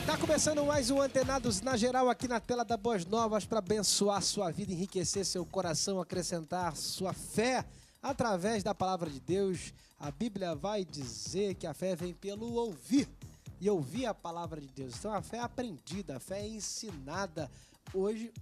Tá começando mais um Antenados na Geral aqui na tela da Boas Novas para abençoar sua vida, enriquecer seu coração, acrescentar sua fé através da palavra de Deus. A Bíblia vai dizer que a fé vem pelo ouvir e ouvir a palavra de Deus. Então a fé é aprendida, a fé é ensinada. Hoje,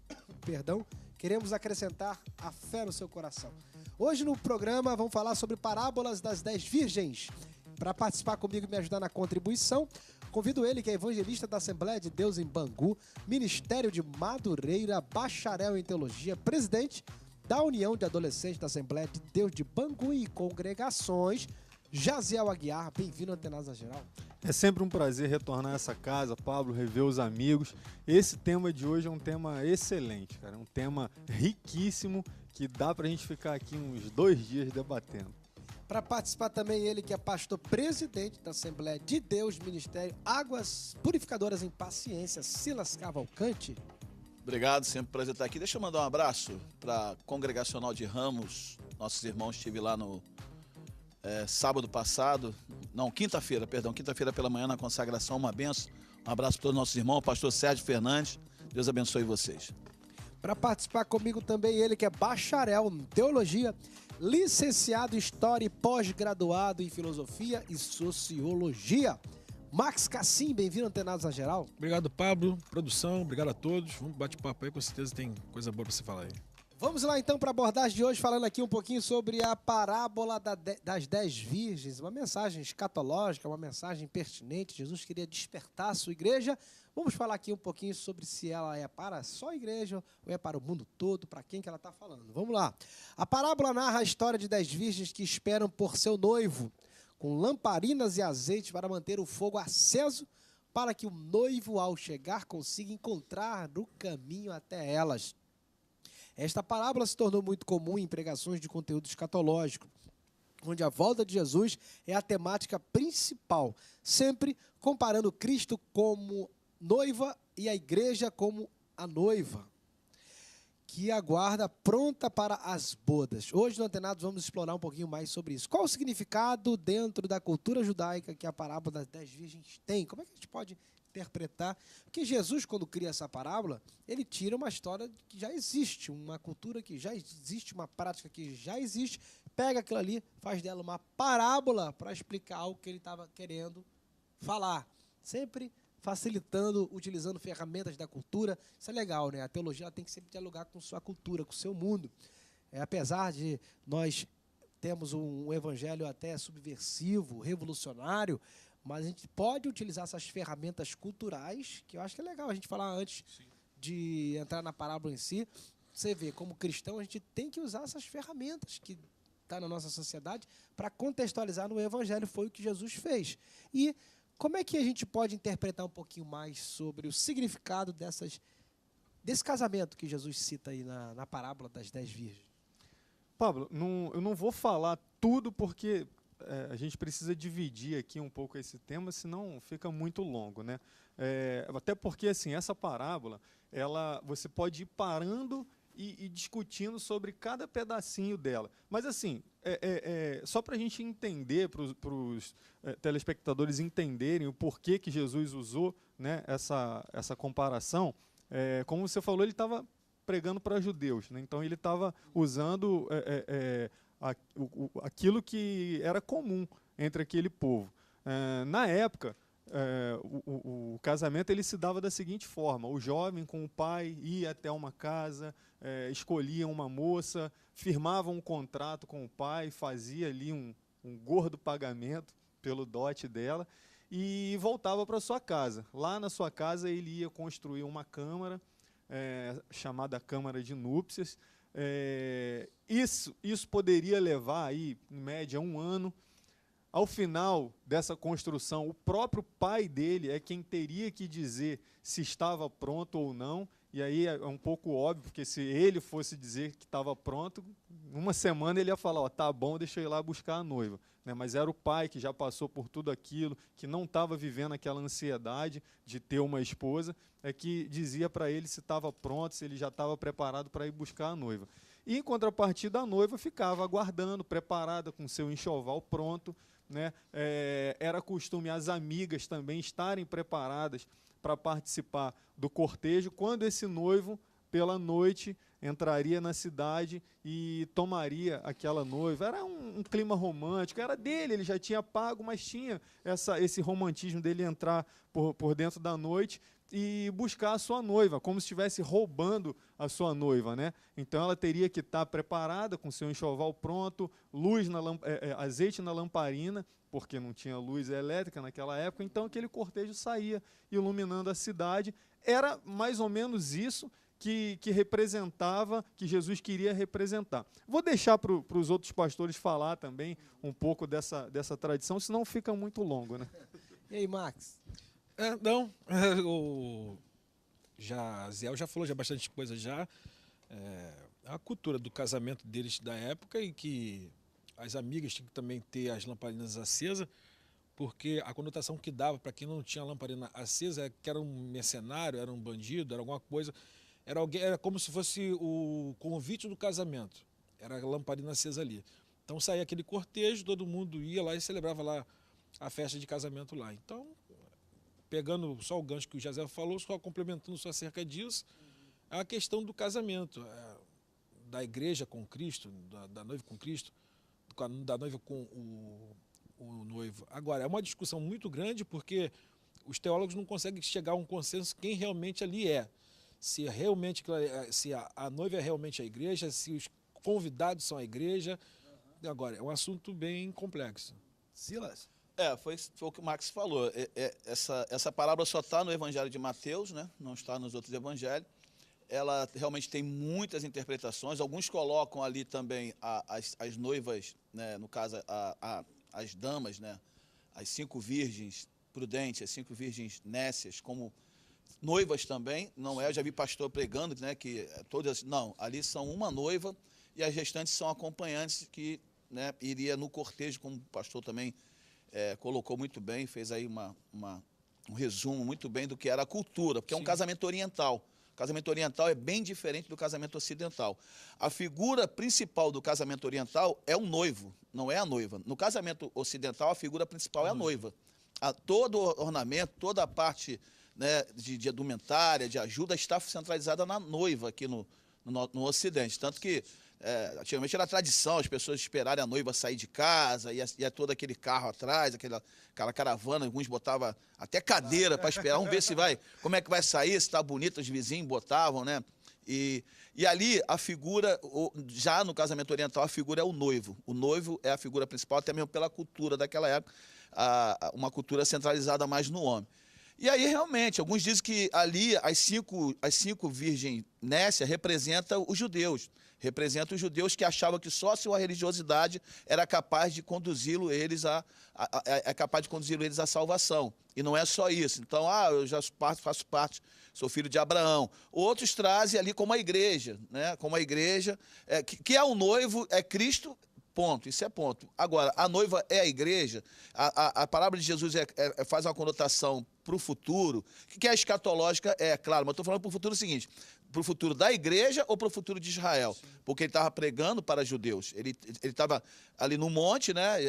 queremos acrescentar a fé no seu coração. Hoje no programa vamos falar sobre parábolas das 10 virgens. Para participar comigo e me ajudar na contribuição, convido ele, que é evangelista da Assembleia de Deus em Bangu, Ministério de Madureira, bacharel em teologia, presidente da União de Adolescentes da Assembleia de Deus de Bangu e Congregações, Jaziel Aguiar. Bem-vindo ao Antenados na Geral. É sempre um prazer retornar a essa casa, Pablo, rever os amigos. Esse tema de hoje é um tema excelente, cara. É um tema riquíssimo que dá pra gente ficar aqui uns 2 dias debatendo. Para participar também ele, que é pastor presidente da Assembleia de Deus, Ministério Águas Purificadoras em Paciência, Silas Cavalcante. Obrigado, sempre um prazer estar aqui. Deixa eu mandar um abraço para a Congregacional de Ramos. Nossos irmãos, estive lá no sábado passado, quinta-feira pela manhã na consagração, uma benção. Um abraço para todos os nossos irmãos, o pastor Sérgio Fernandes. Deus abençoe vocês. Para participar comigo também ele, que é bacharel em teologia, licenciado em História e pós-graduado em Filosofia e Sociologia. Max Cassim, bem-vindo ao Antenados na Geral. Obrigado, Pablo, produção, obrigado a todos. Vamos bate-papo aí, com certeza tem coisa boa para você falar aí. Vamos lá então para a abordagem de hoje, falando aqui um pouquinho sobre a parábola das 10 virgens, uma mensagem escatológica, uma mensagem pertinente. Jesus queria despertar a sua igreja. Vamos falar aqui um pouquinho sobre se ela é para só a igreja ou é para o mundo todo, para quem que ela está falando. Vamos lá. A parábola narra a história de 10 virgens que esperam por seu noivo, com lamparinas e azeite para manter o fogo aceso, para que o noivo, ao chegar, consiga encontrar no caminho até elas. Esta parábola se tornou muito comum em pregações de conteúdo escatológico, onde a volta de Jesus é a temática principal, sempre comparando Cristo como noiva e a igreja como a noiva, que aguarda pronta para as bodas. Hoje no Antenados vamos explorar um pouquinho mais sobre isso. Qual o significado dentro da cultura judaica que a parábola das 10 virgens tem? Como é que a gente pode interpretar? Porque Jesus, quando cria essa parábola, ele tira uma história que já existe, uma cultura que já existe, uma prática que já existe, pega aquilo ali, faz dela uma parábola para explicar algo que ele estava querendo falar. Sempre facilitando, utilizando ferramentas da cultura. Isso é legal, né? A teologia ela tem que sempre dialogar com sua cultura, com o seu mundo. Apesar de nós termos um evangelho até subversivo, revolucionário, mas a gente pode utilizar essas ferramentas culturais, que eu acho que é legal a gente falar antes de entrar na parábola em si. Você vê, como cristão, a gente tem que usar essas ferramentas que estão na nossa sociedade para contextualizar no evangelho. Foi o que Jesus fez. E como é que a gente pode interpretar um pouquinho mais sobre o significado desse casamento que Jesus cita aí na parábola das 10 virgens? Pablo, eu não vou falar tudo porque a gente precisa dividir aqui um pouco esse tema, senão fica muito longo, né? Até porque assim, essa parábola, você pode ir parando e discutindo sobre cada pedacinho dela. Mas assim, só para a gente entender, para os telespectadores entenderem o porquê que Jesus usou, né, essa comparação, como você falou, ele estava pregando para judeus, né? Então ele estava usando aquilo que era comum entre aquele povo. Na época, o casamento ele se dava da seguinte forma: o jovem com o pai ia até uma casa, escolhia uma moça, firmava um contrato com o pai, fazia ali um gordo pagamento pelo dote dela e voltava para sua casa. Lá na sua casa ele ia construir uma câmara, chamada Câmara de Núpcias. Isso poderia levar aí, em média, 1 ano. Ao final dessa construção, o próprio pai dele é quem teria que dizer se estava pronto ou não. E aí é um pouco óbvio, porque se ele fosse dizer que estava pronto, uma semana ele ia falar, tá bom, deixa eu ir lá buscar a noiva. Né? Mas era o pai que já passou por tudo aquilo, que não estava vivendo aquela ansiedade de ter uma esposa, que dizia para ele se estava pronto, se ele já estava preparado para ir buscar a noiva. E, em contrapartida, a noiva ficava aguardando, preparada, com seu enxoval pronto. Né? Era costume as amigas também estarem preparadas para participar do cortejo, quando esse noivo, pela noite, entraria na cidade e tomaria aquela noiva. Era um clima romântico, era dele, ele já tinha pago, mas tinha esse romantismo dele entrar por dentro da noite e buscar a sua noiva, como se estivesse roubando a sua noiva, né? Então ela teria que estar preparada com seu enxoval pronto, azeite na lamparina, porque não tinha luz elétrica naquela época, então aquele cortejo saía iluminando a cidade. Era mais ou menos isso que representava, que Jesus queria representar. Vou deixar para os outros pastores falar também um pouco dessa tradição, senão fica muito longo, né? E aí, Max? Não, Zé já falou bastante coisa já. A cultura do casamento deles da época e que as amigas tinham que também ter as lamparinas acesas, porque a conotação que dava para quem não tinha lamparina acesa é que era um mercenário, era um bandido, era alguma coisa, era como se fosse o convite do casamento, era a lamparina acesa ali. Então saía aquele cortejo, todo mundo ia lá e celebrava lá a festa de casamento lá. Então, pegando só o gancho que o José falou, só complementando só acerca disso, a questão do casamento, da igreja com Cristo, da noiva com Cristo, da noiva com o noivo. Agora, é uma discussão muito grande porque os teólogos não conseguem chegar a um consenso quem realmente ali é. Se a noiva é realmente a igreja, se os convidados são a igreja. Agora, é um assunto bem complexo. Silas? Foi o que o Max falou. Essa parábola só está no Evangelho de Mateus, né? Não está nos outros evangelhos. Ela realmente tem muitas interpretações. Alguns colocam ali também as noivas, né? No caso, as damas, né? As 5 virgens prudentes, as 5 virgens nécias, como noivas também. Não é? Eu já vi pastor pregando, né? Que todas. Não, ali são uma noiva e as restantes são acompanhantes que, né, iria no cortejo, como o pastor também colocou muito bem, fez aí um resumo muito bem do que era a cultura, porque é um casamento oriental. O casamento oriental é bem diferente do casamento ocidental. A figura principal do casamento oriental é o noivo, não é a noiva. No casamento ocidental, a figura principal é a noiva. Todo o ornamento, toda a parte, né, de indumentária, de ajuda, está centralizada na noiva aqui no Ocidente. Tanto que, antigamente era tradição as pessoas esperarem a noiva sair de casa, ia todo aquele carro atrás, aquela caravana, alguns botavam até cadeira para esperar, vamos ver se vai, como é que vai sair, se está bonito, os vizinhos botavam, né? E ali a figura, já no casamento oriental, a figura é o noivo. O noivo é a figura principal, até mesmo pela cultura daquela época, uma cultura centralizada mais no homem. E aí, realmente, alguns dizem que ali as cinco virgens nécias representam os judeus. Representam os judeus que achavam que só a sua religiosidade era capaz de conduzi-los eles à salvação. E não é só isso. Então, eu já faço parte, sou filho de Abraão. Outros trazem ali como a igreja, né? Como a igreja, que é o noivo, é Cristo. Ponto, isso é ponto. Agora, a noiva é a igreja, a palavra de Jesus faz uma conotação para o futuro, que é escatológica, claro, mas estou falando para o futuro seguinte, para o futuro da igreja ou para o futuro de Israel? Sim. Porque ele estava pregando para judeus, ele estava ali no monte, né,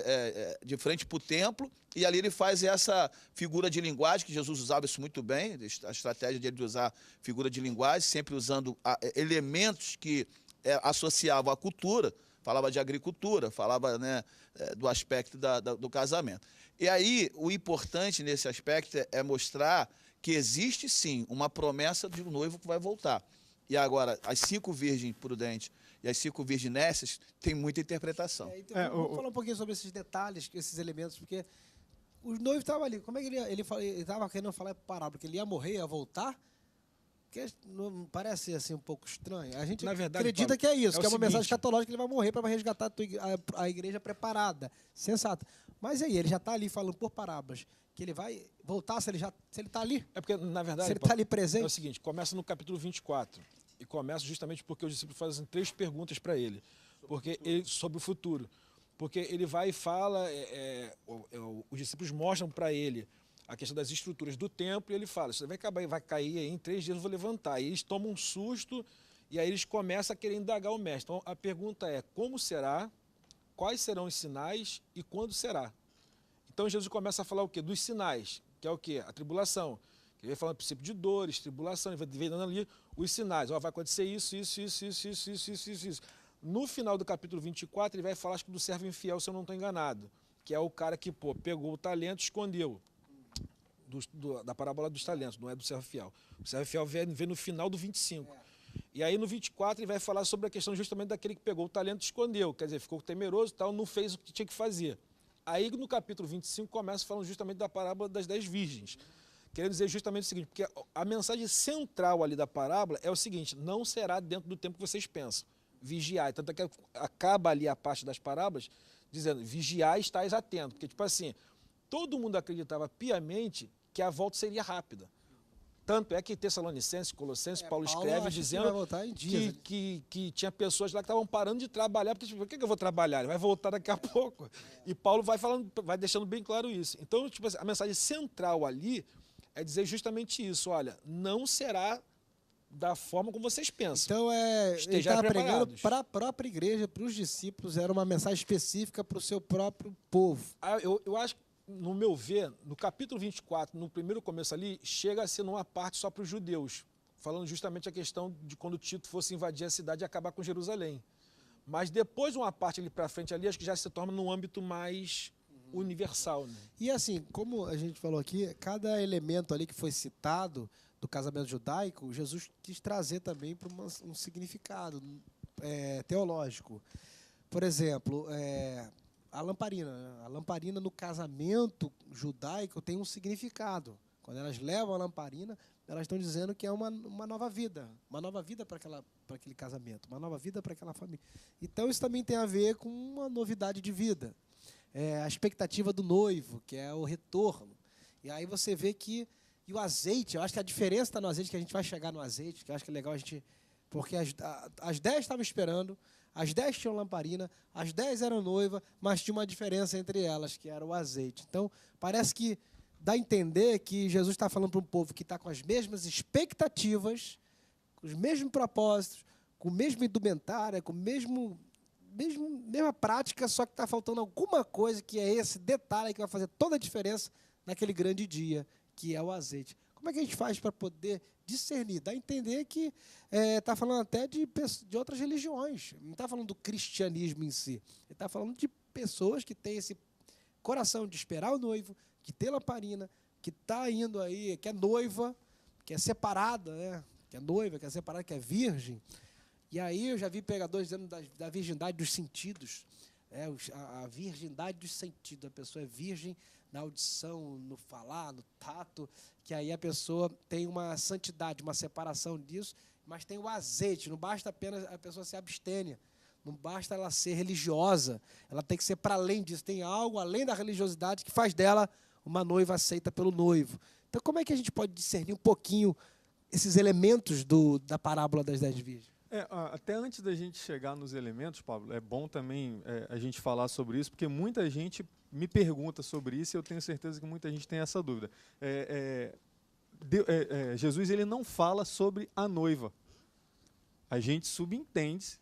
de frente para o templo, e ali ele faz essa figura de linguagem, que Jesus usava isso muito bem, a estratégia dele de usar figura de linguagem, sempre usando elementos que associavam à cultura. Falava de agricultura, falava, né, do aspecto do casamento. E aí, o importante nesse aspecto é mostrar que existe, sim, uma promessa de um noivo que vai voltar. E agora, as 5 virgens prudentes e as 5 virgens nécias têm muita interpretação. Então, vamos falar um pouquinho sobre esses detalhes, esses elementos, porque o noivo estava ali. Como é que ele estava querendo falar parábola? Porque ele ia morrer, ia voltar? Que não parece assim um pouco estranho. A gente, na verdade, acredita, Paulo, que é isso, que é uma mensagem escatológica, que ele vai morrer para resgatar a igreja preparada. Sensato. Mas aí, ele já está ali falando por parábolas, que ele vai voltar se ele está ali. É porque, na verdade, se ele está ali presente. É o seguinte, começa no capítulo 24. E começa justamente porque os discípulos fazem 3 perguntas para ele. Sobre o futuro. Porque ele vai e fala, os discípulos mostram para ele a questão das estruturas do templo, e ele fala, isso vai cair aí, em 3 dias eu vou levantar. E eles tomam um susto, e aí eles começam a querer indagar o mestre. Então, a pergunta é, como será, quais serão os sinais e quando será? Então, Jesus começa a falar o quê? Dos sinais, que é o quê? A tribulação, Ele vai falando do princípio de dores, tribulação, ele vai dando ali os sinais. Ó, vai acontecer isso. No final do capítulo 24, ele vai falar, acho que do servo infiel, se eu não estou enganado, que é o cara que pegou o talento e escondeu. Da parábola dos talentos, não é do servo fiel. O servo fiel vem no final do 25. E aí no 24 ele vai falar sobre a questão justamente daquele que pegou o talento e escondeu, quer dizer, ficou temeroso e tal, não fez o que tinha que fazer. Aí no capítulo 25 começa falando justamente da parábola das 10 virgens. Querendo dizer justamente o seguinte, porque a mensagem central ali da parábola é o seguinte, não será dentro do tempo que vocês pensam, vigiai. Tanto é que acaba ali a parte das parábolas dizendo, vigiai e estáis atentos. Porque tipo assim, todo mundo acreditava piamente que a volta seria rápida. Tanto é que Tessalonicenses, Colossenses, Paulo escreve dizendo que tinha pessoas lá que estavam parando de trabalhar, porque tipo, por que eu vou trabalhar? Ele vai voltar daqui a pouco. E Paulo vai deixando bem claro isso. Então, tipo assim, a mensagem central ali é dizer justamente isso, olha, não será da forma como vocês pensam. Então, ele estejam estava pregando preparados. para a própria igreja, para os discípulos, era uma mensagem específica para o seu próprio povo. Eu acho que, no meu ver, no capítulo 24, no primeiro começo ali, chega a ser numa parte só para os judeus, falando justamente a questão de quando Tito fosse invadir a cidade e acabar com Jerusalém. Mas depois, uma parte ali para frente ali, acho que já se torna num âmbito mais universal. Né? E assim, como a gente falou aqui, cada elemento ali que foi citado do casamento judaico, Jesus quis trazer também para um significado teológico. Por exemplo, a lamparina. Né? A lamparina no casamento judaico tem um significado. Quando elas levam a lamparina, elas estão dizendo que é uma nova vida para aquele casamento, uma nova vida para aquela família. Então isso também tem a ver com uma novidade de vida. A expectativa do noivo, que é o retorno. E aí você vê que e o azeite, eu acho que a diferença está no azeite, que a gente vai chegar no azeite, que eu acho que é legal a gente... Porque as 10 estavam esperando, as 10 tinham lamparina, as 10 eram noiva, mas tinha uma diferença entre elas, que era o azeite. Então, parece que dá a entender que Jesus está falando para um povo que está com as mesmas expectativas, com os mesmos propósitos, com o mesmo indumentária, com a mesma prática, só que está faltando alguma coisa, que é esse detalhe que vai fazer toda a diferença naquele grande dia, que é o azeite. Como é que a gente faz para poder discernir? Dá a entender que está falando até de outras religiões. Não está falando do cristianismo em si. Ele está falando de pessoas que têm esse coração de esperar o noivo, que tem lamparina, que está indo aí, que é noiva, que é separada, né? Que é noiva, que é separada, que é virgem. E aí eu já vi pregadores dizendo da virgindade dos sentidos. A virgindade dos sentidos. A pessoa é virgem na audição, no falar, no tato, que aí a pessoa tem uma santidade, uma separação disso, mas tem o azeite, não basta apenas a pessoa ser abstêmia, não basta ela ser religiosa, ela tem que ser para além disso, tem algo além da religiosidade que faz dela uma noiva aceita pelo noivo. Então, como é que a gente pode discernir um pouquinho esses elementos da parábola das 10 virgens? Até antes da gente chegar nos elementos, Pablo, é bom também a gente falar sobre isso, porque muita gente me pergunta sobre isso e eu tenho certeza que muita gente tem essa dúvida. Jesus ele não fala sobre a noiva. A gente subentende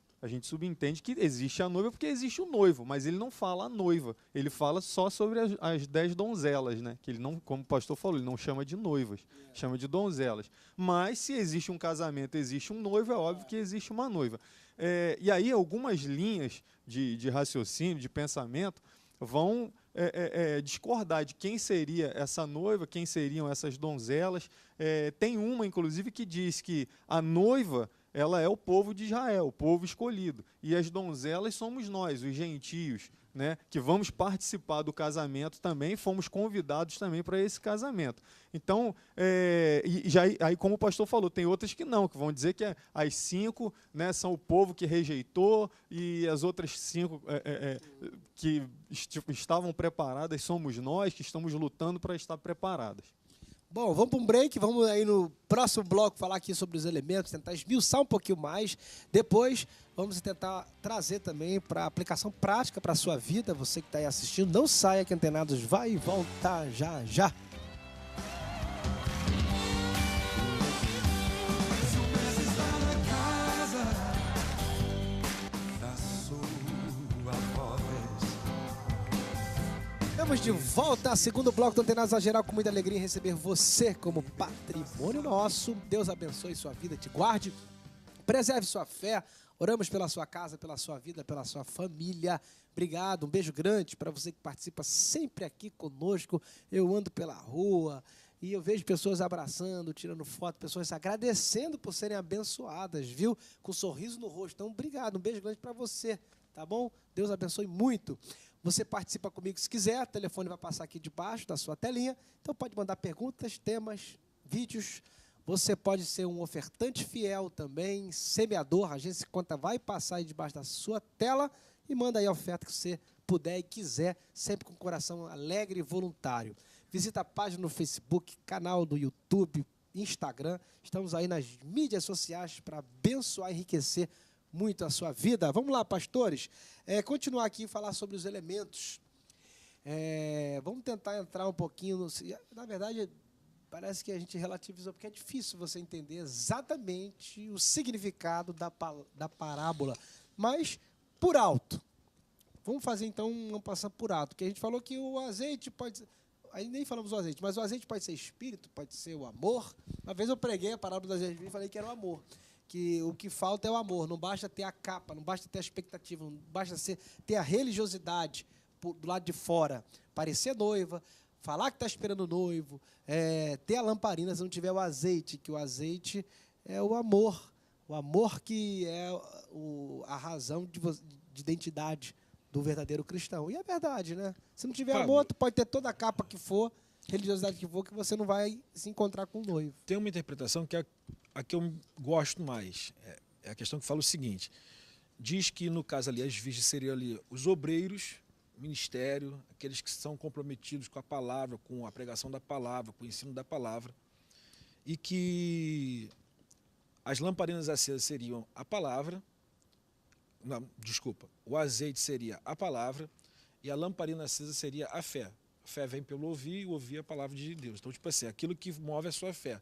que existe a noiva porque existe o noivo, mas ele não fala a noiva. Ele fala só sobre as 10 donzelas, né? Que ele não, como o pastor falou, ele não chama de noivas, chama de donzelas. Mas se existe um casamento, existe um noivo, é óbvio que existe uma noiva. E aí algumas linhas de raciocínio, de pensamento, vão discordar de quem seria essa noiva, quem seriam essas donzelas. Tem uma, inclusive, que diz que a noiva ela é o povo de Israel, o povo escolhido. E as donzelas somos nós, os gentios, né, que vamos participar do casamento também, fomos convidados também para esse casamento. Então, aí como o pastor falou, tem outras que não, que vão dizer que as 5 né, são o povo que rejeitou e as outras 5 que estavam preparadas somos nós, que estamos lutando para estar preparadas. Bom, vamos para um break, vamos aí no próximo bloco falar aqui sobre os elementos, tentar esmiuçar um pouquinho mais. Depois, vamos tentar trazer também para aplicação prática para a sua vida. Você que está aí assistindo, não saia que Antenados vai voltar já já. Estamos de volta, segundo bloco do Antenados Geral, com muita alegria em receber você como patrimônio nosso. Deus abençoe sua vida, te guarde, preserve sua fé. Oramos pela sua casa, pela sua vida, pela sua família. Obrigado, um beijo grande para você que participa sempre aqui conosco. Eu ando pela rua e eu vejo pessoas abraçando, tirando foto, pessoas agradecendo por serem abençoadas, viu? Com um sorriso no rosto. Então, obrigado, um beijo grande para você, tá bom? Deus abençoe muito. Você participa comigo se quiser, o telefone vai passar aqui debaixo da sua telinha. Então pode mandar perguntas, temas, vídeos. Você pode ser um ofertante fiel também, semeador. A Agência Conta vai passar aí debaixo da sua tela e manda aí a oferta que você puder e quiser, sempre com o coração alegre e voluntário. Visita a página no Facebook, canal do YouTube, Instagram. Estamos aí nas mídias sociais para abençoar e enriquecer muito a sua vida. Vamos lá, pastores. Continuar aqui e falar sobre os elementos. Vamos tentar entrar um pouquinho no... Na verdade, parece que a gente relativizou, porque é difícil você entender exatamente o significado da parábola. Mas, por alto. Vamos fazer, então, uma passar por alto. Porque a gente falou que o azeite pode... Aí nem falamos do azeite, mas o azeite pode ser espírito, pode ser o amor. Uma vez eu preguei a parábola do azeite e falei que era o amor. Que o que falta é o amor, não basta ter a capa, não basta ter a expectativa, não basta ter a religiosidade do lado de fora, parecer noiva, falar que está esperando o noivo, ter a lamparina se não tiver o azeite, que o azeite é o amor que é a razão de identidade do verdadeiro cristão. E é verdade, né? Se não tiver amor, tu pode ter toda a capa que for, religiosidade que for, que você não vai se encontrar com o noivo. Tem uma interpretação que é a que eu gosto mais. É a questão que fala o seguinte: diz que, no caso ali, as virgens seriam ali os obreiros, ministério, aqueles que são comprometidos com a palavra, com a pregação da palavra, com o ensino da palavra, e que as lamparinas acesas seriam a palavra, não, desculpa, o azeite seria a palavra e a lamparina acesa seria a fé. A fé vem pelo ouvir e ouvir a palavra de Deus. Então, tipo assim, aquilo que move a sua fé.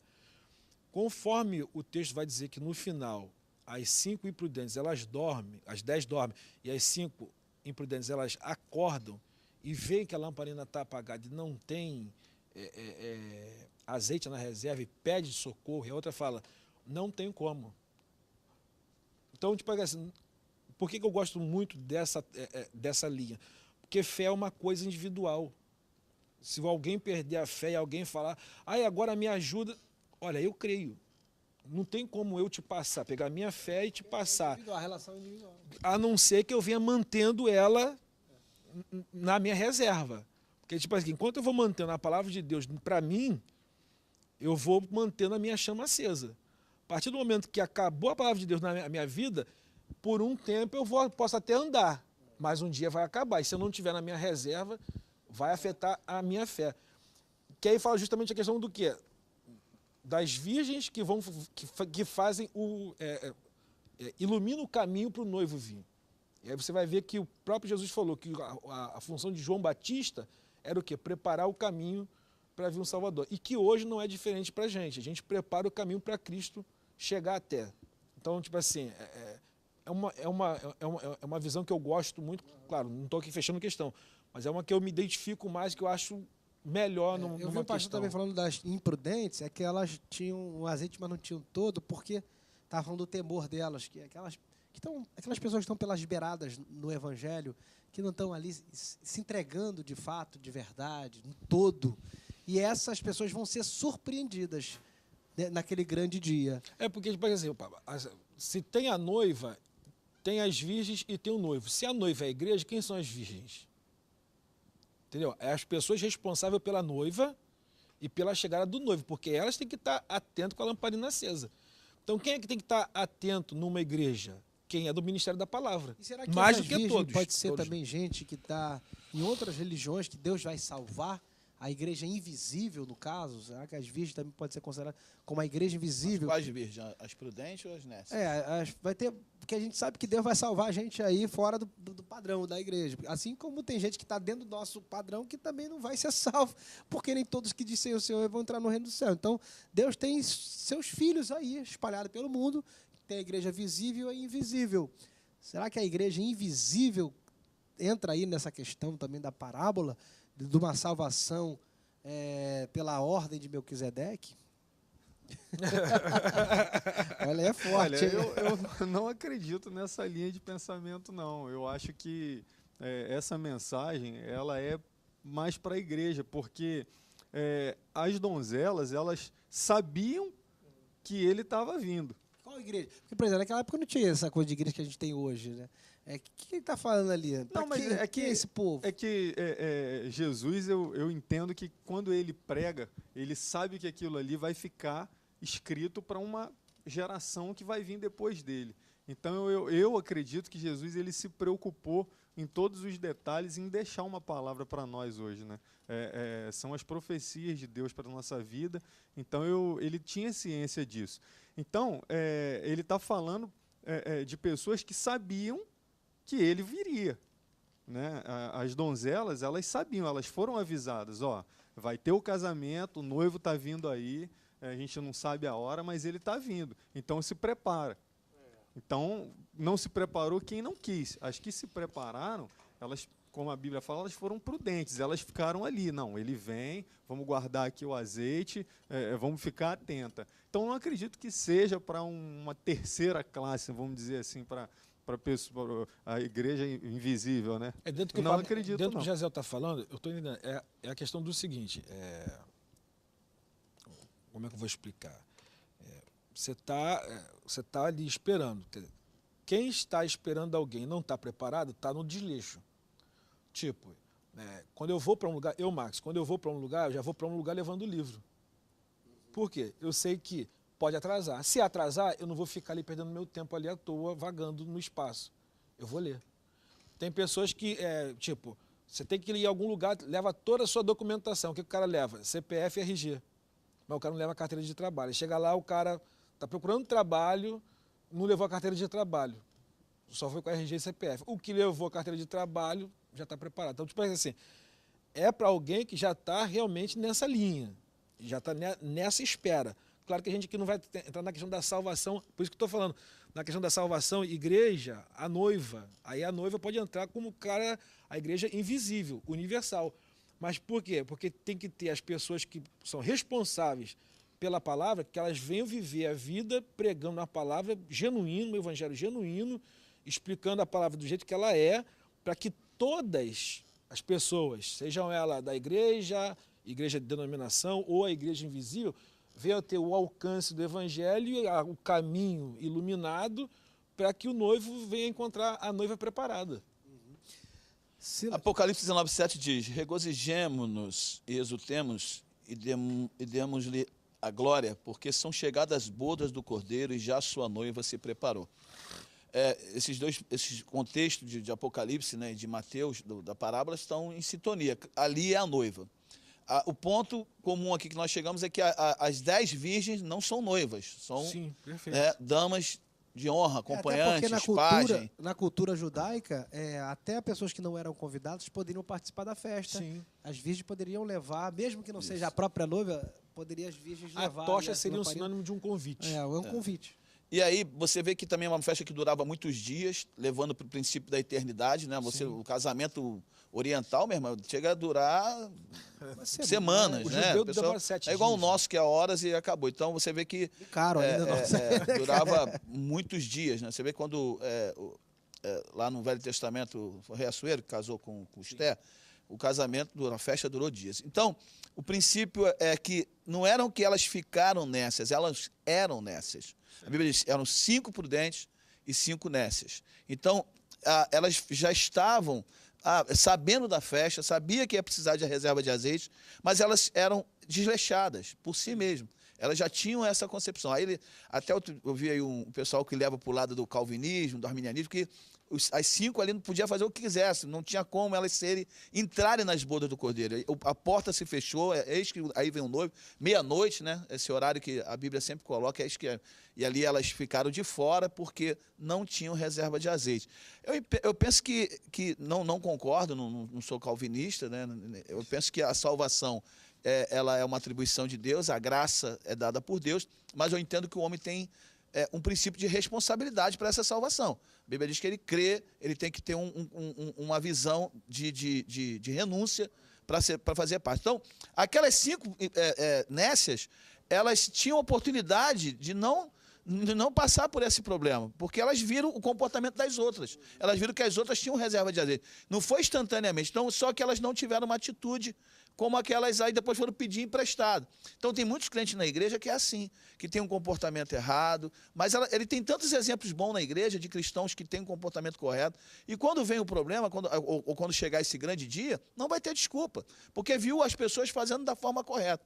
Conforme o texto vai dizer que no final as 5 imprudentes elas dormem, as 10 dormem, e as 5 imprudentes elas acordam e veem que a lamparina está apagada e não tem azeite na reserva e pede socorro, e a outra fala, não tem como. Então, tipo assim, por que eu gosto muito dessa linha? Porque fé é uma coisa individual. Se alguém perder a fé e alguém falar, agora me ajuda... Olha, eu creio. Não tem como eu te passar, pegar minha fé e te passar. A relação individual. A não ser que eu venha mantendo ela na minha reserva. Porque, tipo assim, enquanto eu vou mantendo a palavra de Deus para mim, eu vou mantendo a minha chama acesa. A partir do momento que acabou a palavra de Deus na minha vida, por um tempo posso até andar, mas um dia vai acabar. E se eu não tiver na minha reserva, vai afetar a minha fé. Que aí fala justamente a questão do quê? Das virgens que fazem ilumina o caminho para o noivo vir. E aí você vai ver que o próprio Jesus falou que a função de João Batista era o quê? Preparar o caminho para vir um Salvador. E que hoje não é diferente para a gente. A gente prepara o caminho para Cristo chegar até. Então, tipo assim, é uma visão que eu gosto muito. Claro, não estou aqui fechando questão, mas é uma que eu me identifico mais, que eu acho melhor numa questão. Eu vi o pastor também falando das imprudentes, é que elas tinham o azeite, mas não tinham todo, porque estava falando do temor delas, que aquelas pessoas que estão pelas beiradas no evangelho, que não estão ali se entregando de fato, de verdade, no todo. E essas pessoas vão ser surpreendidas, né, naquele grande dia. Porque, tipo assim, se tem a noiva, tem as virgens e tem o noivo. Se a noiva é a igreja, quem são as virgens? Entendeu? É as pessoas responsáveis pela noiva e pela chegada do noivo, porque elas têm que estar atentas com a lamparina acesa. Então, quem é que tem que estar atento numa igreja? Quem é do Ministério da Palavra. E será que mais do que todos? Pode ser também gente que está em outras religiões, que Deus vai salvar? A igreja invisível, no caso? Será que as virgens também podem ser consideradas como a igreja invisível? Quais virgens? As prudentes ou as nécias? Vai ter... Porque a gente sabe que Deus vai salvar a gente aí fora do padrão da igreja. Assim como tem gente que está dentro do nosso padrão que também não vai ser salvo, porque nem todos que dizem o Senhor vão entrar no reino do céu. Então, Deus tem seus filhos aí espalhados pelo mundo. Tem a igreja visível e invisível. Será que a igreja invisível entra aí nessa questão também da parábola? de uma salvação pela ordem de Melquisedeque? Olha, é forte. Olha, hein? eu não acredito nessa linha de pensamento, não. Eu acho que essa mensagem ela é mais para a igreja, porque as donzelas elas sabiam que ele estava vindo. Qual igreja? Porque, por exemplo, naquela época não tinha essa coisa de igreja que a gente tem hoje, né? O que ele está falando ali? Não, mas Quem é esse povo? É que Jesus, eu entendo que quando ele prega, ele sabe que aquilo ali vai ficar escrito para uma geração que vai vir depois dele. Então eu acredito que Jesus ele se preocupou em todos os detalhes em deixar uma palavra para nós hoje, né? São as profecias de Deus para a nossa vida. Então ele tinha ciência disso. Então ele está falando de pessoas que sabiam que ele viria, né? As donzelas elas sabiam, elas foram avisadas, ó, vai ter o casamento, o noivo está vindo aí, a gente não sabe a hora, mas ele está vindo. Então se prepara. Então, não se preparou quem não quis. As que se prepararam, elas, como a Bíblia fala, elas foram prudentes, elas ficaram ali. Não, ele vem, vamos guardar aqui o azeite, vamos ficar atenta. Então, não acredito que seja para uma terceira classe, vamos dizer assim, para a igreja invisível, né? Dentro que não acredito, dentro não. do que o Jaziel está falando, eu estou entendendo. É a questão do seguinte, como é que eu vou explicar? Você tá ali esperando. Quem está esperando alguém e não está preparado, está no desleixo. Tipo, quando eu vou para um lugar, Max, quando eu vou para um lugar, eu já vou para um lugar levando o livro. Por quê? Eu sei que pode atrasar. Se atrasar, eu não vou ficar ali perdendo meu tempo ali à toa, vagando no espaço. Eu vou ler. Tem pessoas que, tipo, você tem que ir em algum lugar, leva toda a sua documentação. O que o cara leva? CPF e RG. Mas o cara não leva a carteira de trabalho. Chega lá, o cara está procurando trabalho, não levou a carteira de trabalho. Só foi com a RG e CPF. O que levou a carteira de trabalho já está preparado. Então, tipo assim, é para alguém que já está realmente nessa linha, já está nessa espera. Claro que a gente aqui não vai entrar na questão da salvação, por isso que estou falando, na questão da salvação, igreja, a noiva. Aí a noiva pode entrar como a igreja invisível, universal. Mas por quê? Porque tem que ter as pessoas que são responsáveis pela palavra, que elas venham viver a vida pregando a palavra genuíno, o evangelho genuíno, explicando a palavra do jeito que ela é, para que todas as pessoas, sejam elas da igreja de denominação ou a igreja invisível, venham ter o alcance do evangelho e o caminho iluminado para que o noivo venha encontrar a noiva preparada. Apocalipse 19:7 diz: regozijemo-nos e exultemos e demos-lhe a glória, porque são chegadas as bodas do Cordeiro e já sua noiva se preparou. Esses contextos de Apocalipse, né, de Mateus, da parábola, estão em sintonia. Ali é a noiva. O ponto comum aqui que nós chegamos é que as 10 virgens não são noivas, são Sim, perfeito. Damas de honra, acompanhantes, até porque na cultura judaica, até pessoas que não eram convidadas poderiam participar da festa. Sim. As virgens poderiam levar, mesmo que não seja a própria noiva, poderiam as virgens levar. A tocha seria um sinônimo de um convite. É um convite. E aí você vê que também é uma festa que durava muitos dias, levando para o princípio da eternidade, né? O casamento oriental, meu irmão, chega a durar semanas, O né? judeu Pessoal, demora 7 é igual o dias. nosso, que é horas e acabou. Então você vê que Caro ainda, nossa. durava muitos dias, né? Você vê quando lá no Velho Testamento, o rei Assuero, que casou com Esther, o casamento, a festa durou dias. Então, o princípio é que não eram que elas ficaram nécias, elas eram nécias. A Bíblia diz, eram 5 prudentes e 5 nécias. Então, elas já estavam sabendo da festa, sabia que ia precisar de reserva de azeite, mas elas eram desleixadas por si mesmas. Elas já tinham essa concepção. Aí até eu vi aí um pessoal que leva para o lado do calvinismo, do arminianismo, que as 5 ali não podiam fazer o que quisessem, não tinha como elas entrarem nas bodas do Cordeiro. A porta se fechou, eis que aí vem o noivo, meia-noite, né? Esse horário que a Bíblia sempre coloca, e ali elas ficaram de fora porque não tinham reserva de azeite. Eu penso que não concordo, não sou calvinista, né? Eu penso que a salvação ela é uma atribuição de Deus, a graça é dada por Deus, mas eu entendo que o homem tem um princípio de responsabilidade para essa salvação. A Bíblia diz que ele crê, ele tem que ter uma visão de renúncia para fazer parte. Então, aquelas 5 nécias, elas tinham oportunidade de não passar por esse problema, porque elas viram o comportamento das outras. Elas viram que as outras tinham reserva de azeite. Não foi instantaneamente, então, só que elas não tiveram uma atitude como aquelas aí depois foram pedir emprestado. Então, tem muitos crentes na igreja que é assim, que tem um comportamento errado, mas ele tem tantos exemplos bons na igreja de cristãos que têm um comportamento correto, e quando vem o problema, ou quando chegar esse grande dia, não vai ter desculpa, porque viu as pessoas fazendo da forma correta.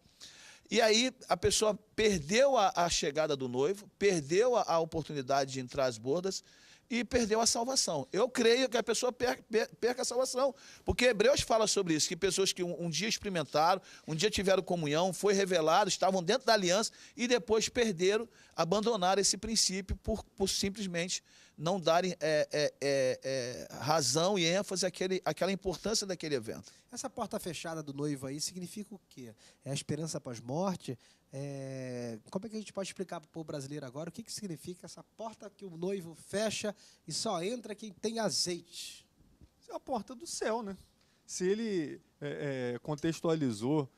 E aí a pessoa perdeu a chegada do noivo, perdeu a oportunidade de entrar às bodas e perdeu a salvação. Eu creio que a pessoa perca a salvação, porque Hebreus fala sobre isso, que pessoas que um dia experimentaram, um dia tiveram comunhão, foi revelado, estavam dentro da aliança e depois perderam, abandonaram esse princípio por simplesmente não darem razão e ênfase àquela importância daquele evento. Essa porta fechada do noivo aí significa o quê? É a esperança pós-morte? Como é que a gente pode explicar para o povo brasileiro agora o que significa essa porta que o noivo fecha e só entra quem tem azeite? Isso é a porta do céu, né? Se ele contextualizou,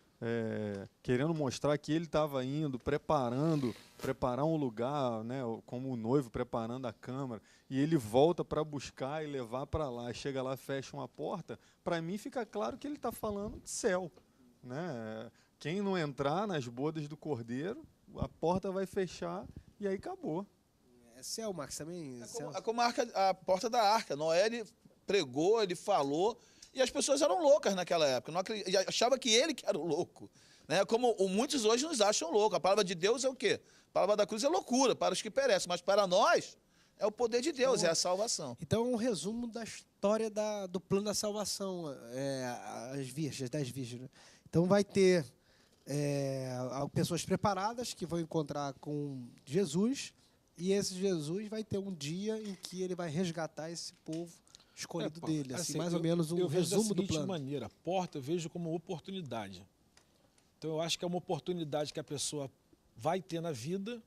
querendo mostrar que ele estava indo, preparar um lugar, né, como o noivo preparando a câmara, e ele volta para buscar e levar para lá, chega lá, fecha uma porta, para mim fica claro que ele está falando de céu, né? Quem não entrar nas bodas do Cordeiro, a porta vai fechar e aí acabou. É céu, Max, também? Como a porta da arca. Noé, ele pregou, ele falou, e as pessoas eram loucas naquela época. Achava que ele que era o louco. Né? Como muitos hoje nos acham loucos. A palavra de Deus é o quê? A palavra da cruz é loucura para os que perecem, mas para nós é o poder de Deus, é a salvação. Então, é um resumo da história do plano da salvação, as 10 virgens. Né? Então, vai ter pessoas preparadas que vão encontrar com Jesus, e esse Jesus vai ter um dia em que ele vai resgatar esse povo escolhido dele. Assim, mais ou menos um resumo do plano. Eu vejo da seguinte maneira, a porta eu vejo como oportunidade. Então, eu acho que é uma oportunidade que a pessoa vai ter na vida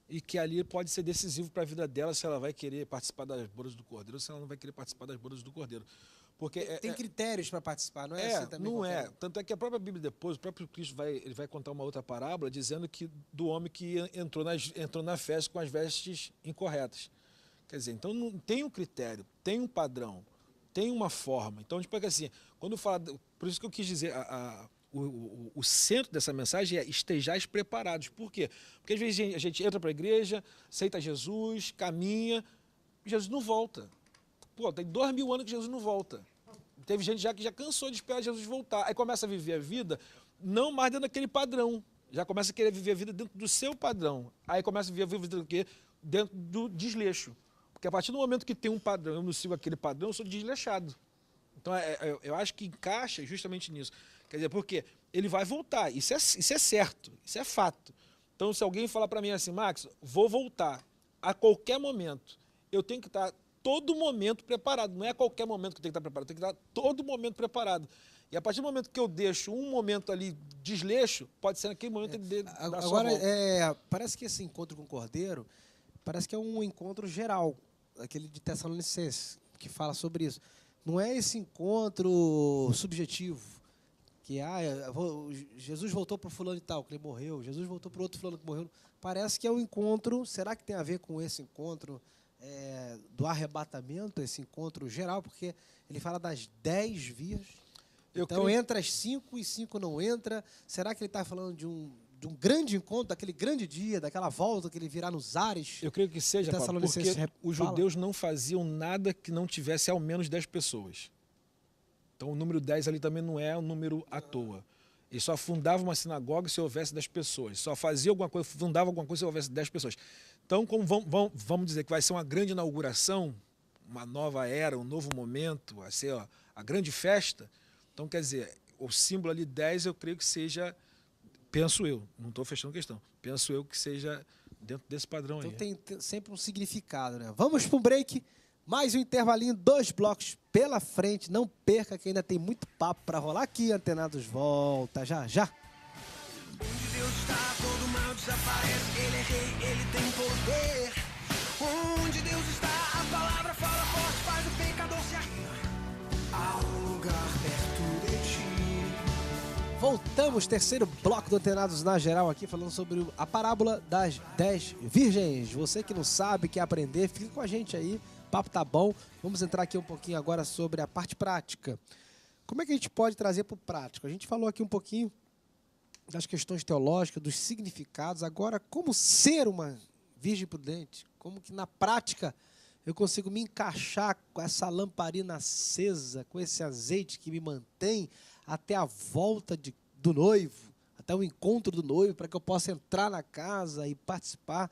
e que ali pode ser decisivo para a vida dela, se ela vai querer participar das bodas do Cordeiro ou se ela não vai querer participar das bodas do Cordeiro. Porque tem critérios para participar, não é assim também? Não é. Tanto é que a própria Bíblia depois, o próprio Cristo vai contar uma outra parábola dizendo que do homem que entrou na festa com as vestes incorretas. Quer dizer, então não tem um critério, tem um padrão, tem uma forma. Então, tipo assim, quando fala, por isso que eu quis dizer, o centro dessa mensagem é estejais preparados. Por quê? Porque às vezes a gente entra para a igreja, aceita Jesus, caminha, Jesus não volta. Pô, tem 2000 anos que Jesus não volta. Teve gente que já cansou de esperar Jesus voltar. Aí começa a viver a vida não mais dentro daquele padrão. Já começa a querer viver a vida dentro do seu padrão. Aí começa a viver a vida dentro do desleixo. Porque a partir do momento que tem um padrão, eu não sigo aquele padrão, eu sou desleixado. Então, eu acho que encaixa justamente nisso. Quer dizer, porque ele vai voltar. Isso é certo, isso é fato. Então, se alguém falar para mim assim, Max, vou voltar a qualquer momento, eu tenho que estar todo momento preparado. Não é a qualquer momento que eu tenho que estar preparado, eu tenho que estar todo momento preparado. E a partir do momento que eu deixo um momento ali desleixo, pode ser naquele momento ele dá agora, sua volta. Parece que esse encontro com o Cordeiro, parece que é um encontro geral, aquele de Tessalonicenses, que fala sobre isso. Não é esse encontro subjetivo, que Jesus voltou para o fulano e tal, que ele morreu, Jesus voltou para o outro fulano que morreu. Parece que é um encontro, será que tem a ver com esse encontro do arrebatamento, esse encontro geral? Porque ele fala das 10 virgens. Então, entra as 5 e 5 não entra. Será que ele está falando de um grande encontro, daquele grande dia, daquela volta que ele virá nos ares? Eu creio que seja, Paulo, porque os judeus não faziam nada que não tivesse ao menos 10 pessoas. Então, o número 10 ali também não é um número à toa. Ele só fundava uma sinagoga se houvesse 10 pessoas. Só fazia alguma coisa, fundava alguma coisa se houvesse 10 pessoas. Então, como vamos dizer que vai ser uma grande inauguração, uma nova era, um novo momento, vai ser a grande festa. Então, quer dizer, o símbolo ali 10, eu creio que seja, penso eu, não estou fechando questão, penso eu que seja dentro desse padrão aí. Então tem sempre um significado, né? Vamos para um break, mais um intervalinho, 2 blocos pela frente. Não perca que ainda tem muito papo para rolar aqui. Antenados volta já já. Onde Deus está, todo mal desaparece. Ele é rei, ele tem poder. Onde Deus está, a palavra fala forte, faz o pecador se arrepender. Há um lugar perto de ti, Voltamos, terceiro bloco do Antenados na Geral aqui, falando sobre a parábola das 10 virgens. Você que não sabe, quer aprender, fica com a gente aí, o papo tá bom. Vamos entrar aqui um pouquinho agora sobre a parte prática. Como é que a gente pode trazer para o prático? A gente falou aqui um pouquinho das questões teológicas, dos significados. Agora, como ser uma virgem prudente? Como que na prática eu consigo me encaixar com essa lamparina acesa, com esse azeite que me mantém até a volta do noivo, até o encontro do noivo, para que eu possa entrar na casa e participar.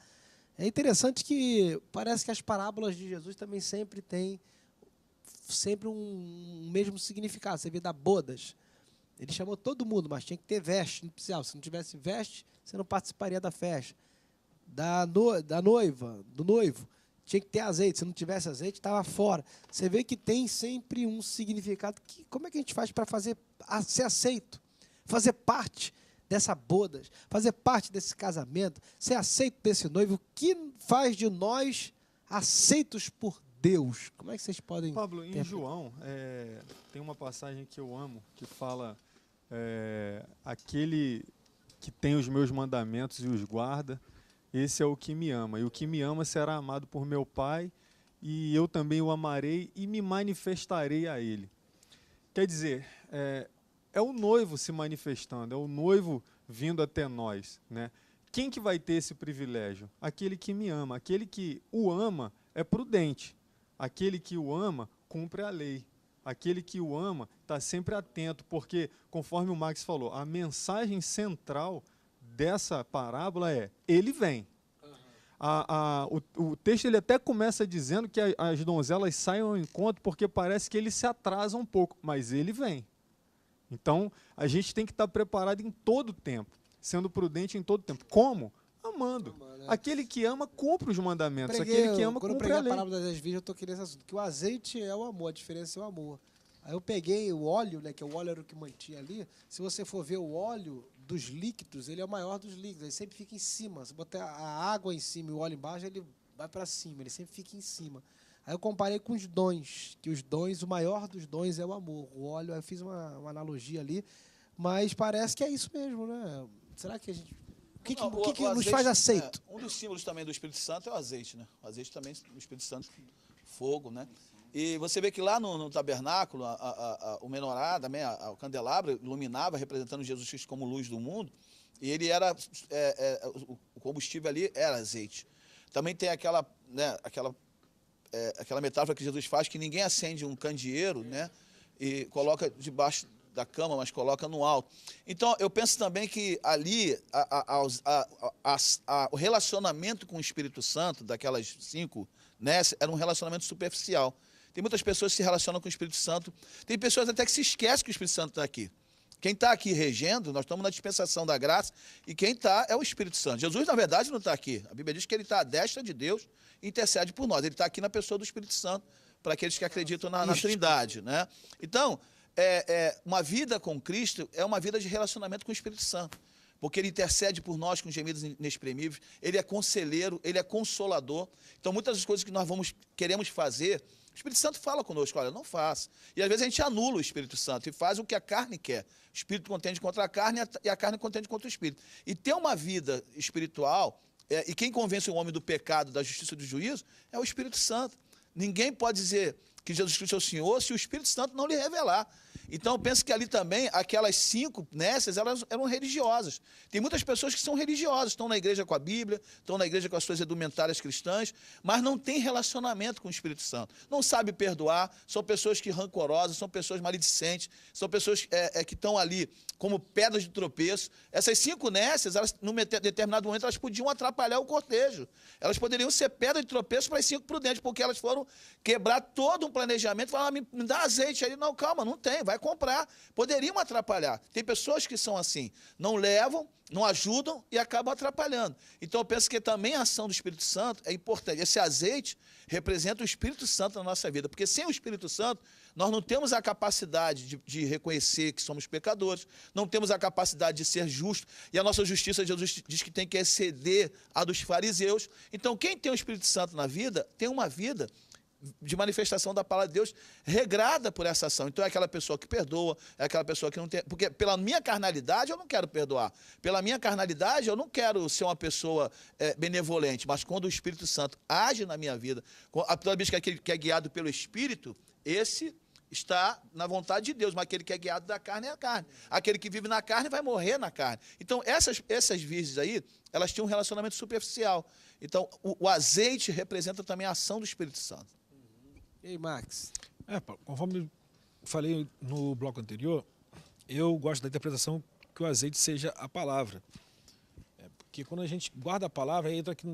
É interessante que parece que as parábolas de Jesus também sempre têm um mesmo significado. Você vê da bodas. Ele chamou todo mundo, mas tinha que ter veste, não precisava. Se não tivesse veste, você não participaria da festa. Da noiva, do noivo, tinha que ter azeite. Se não tivesse azeite, estava fora. Você vê que tem sempre um significado. Como é que a gente faz para ser aceito? Fazer parte dessa bodas, fazer parte desse casamento, ser aceito desse noivo. O que faz de nós aceitos por Deus? Como é que vocês podem... Pablo, em João, tem uma passagem que eu amo, que fala, aquele que tem os meus mandamentos e os guarda, esse é o que me ama. E o que me ama será amado por meu Pai, e eu também o amarei e me manifestarei a ele. Quer dizer, é o noivo se manifestando, é o noivo vindo até nós, né? Quem que vai ter esse privilégio? Aquele que me ama. Aquele que o ama é prudente. Aquele que o ama cumpre a lei. Aquele que o ama está sempre atento, porque, conforme o Max falou, a mensagem central dessa parábola é: ele vem. O texto ele até começa dizendo que as donzelas saem ao encontro porque parece que ele se atrasa um pouco, mas ele vem. Então, a gente tem que estar preparado em todo o tempo, sendo prudente em todo o tempo. Como? Amando. Aquele que ama, cumpre os mandamentos. Aquele que ama, quando cumpre eu preguei a lei. a parábola das 10 virgens, eu toquei nesse assunto, que o azeite é o amor, a diferença é o amor. Aí eu peguei o óleo, né, que o óleo era o que mantinha ali. Se você for ver o óleo dos líquidos, ele é o maior dos líquidos, ele sempre fica em cima. Se botar a água em cima e o óleo embaixo, ele vai para cima, ele sempre fica em cima. Aí eu comparei com os dons, que os dons, o maior dos dons é o amor. O óleo, eu fiz uma analogia ali, mas parece que é isso mesmo, né? Será que a gente... O que nos azeite, faz aceito? Um dos símbolos também do Espírito Santo é o azeite, né? O azeite também, do Espírito Santo, fogo, né? E você vê que lá no tabernáculo, o menorá, também, o candelabro, iluminava, representando Jesus Cristo como luz do mundo, e ele era, o combustível ali era azeite. Também tem aquela metáfora que Jesus faz, que ninguém acende um candeeiro, né, e coloca debaixo da cama, mas coloca no alto. Então, eu penso também que ali o relacionamento com o Espírito Santo, daquelas 5, né, era um relacionamento superficial. Tem muitas pessoas que se relacionam com o Espírito Santo. Tem pessoas até que se esquecem que o Espírito Santo está aqui. Quem está aqui regendo, nós estamos na dispensação da graça, e quem está é o Espírito Santo. Jesus, na verdade, não está aqui. A Bíblia diz que ele está à destra de Deus e intercede por nós. Ele está aqui na pessoa do Espírito Santo, para aqueles que acreditam na Trindade, né? Então, uma vida com Cristo é uma vida de relacionamento com o Espírito Santo, porque ele intercede por nós com gemidos inexprimíveis, ele é conselheiro, ele é consolador. Então, muitas das coisas que nós queremos fazer, o Espírito Santo fala conosco: olha, não faça. E às vezes a gente anula o Espírito Santo e faz o que a carne quer. O Espírito contende contra a carne e a carne contende contra o Espírito. E ter uma vida espiritual, e quem convence o homem do pecado, da justiça e do juízo, é o Espírito Santo. Ninguém pode dizer que Jesus Cristo é o Senhor se o Espírito Santo não lhe revelar. Então, eu penso que ali também, aquelas 5 nécias, elas eram religiosas. Tem muitas pessoas que são religiosas, estão na igreja com a Bíblia, estão na igreja com as suas edumentárias cristãs, mas não têm relacionamento com o Espírito Santo. Não sabem perdoar, são pessoas que rancorosas, são pessoas maledicentes, são pessoas que estão ali como pedras de tropeço. Essas 5 nécias, elas, num determinado momento, elas podiam atrapalhar o cortejo. Elas poderiam ser pedra de tropeço para as 5 prudentes, porque elas foram quebrar todo um planejamento, falar: me dá azeite aí. Não, calma, não tem, vai comprar. Poderiam atrapalhar. Tem pessoas que são assim, não levam, não ajudam e acabam atrapalhando. Então, eu penso que também a ação do Espírito Santo é importante. Esse azeite representa o Espírito Santo na nossa vida, porque sem o Espírito Santo, nós não temos a capacidade de reconhecer que somos pecadores, não temos a capacidade de ser justos, e a nossa justiça, Jesus diz que tem que exceder a dos fariseus. Então, quem tem o Espírito Santo na vida, tem uma vida de manifestação da palavra de Deus regrada por essa ação. Então é aquela pessoa que perdoa, é aquela pessoa que não tem... Porque pela minha carnalidade eu não quero perdoar. Pela minha carnalidade eu não quero ser uma pessoa benevolente. Mas quando o Espírito Santo age na minha vida, toda vez que aquele que é guiado pelo Espírito, esse está na vontade de Deus, mas aquele que é guiado da carne é a carne. Aquele que vive na carne vai morrer na carne. Então, essas virgens aí, elas tinham um relacionamento superficial. Então, o azeite representa também a ação do Espírito Santo. E aí, Max? Conforme eu falei no bloco anterior, eu gosto da interpretação que o azeite seja a palavra. Porque quando a gente guarda a palavra, entra aqui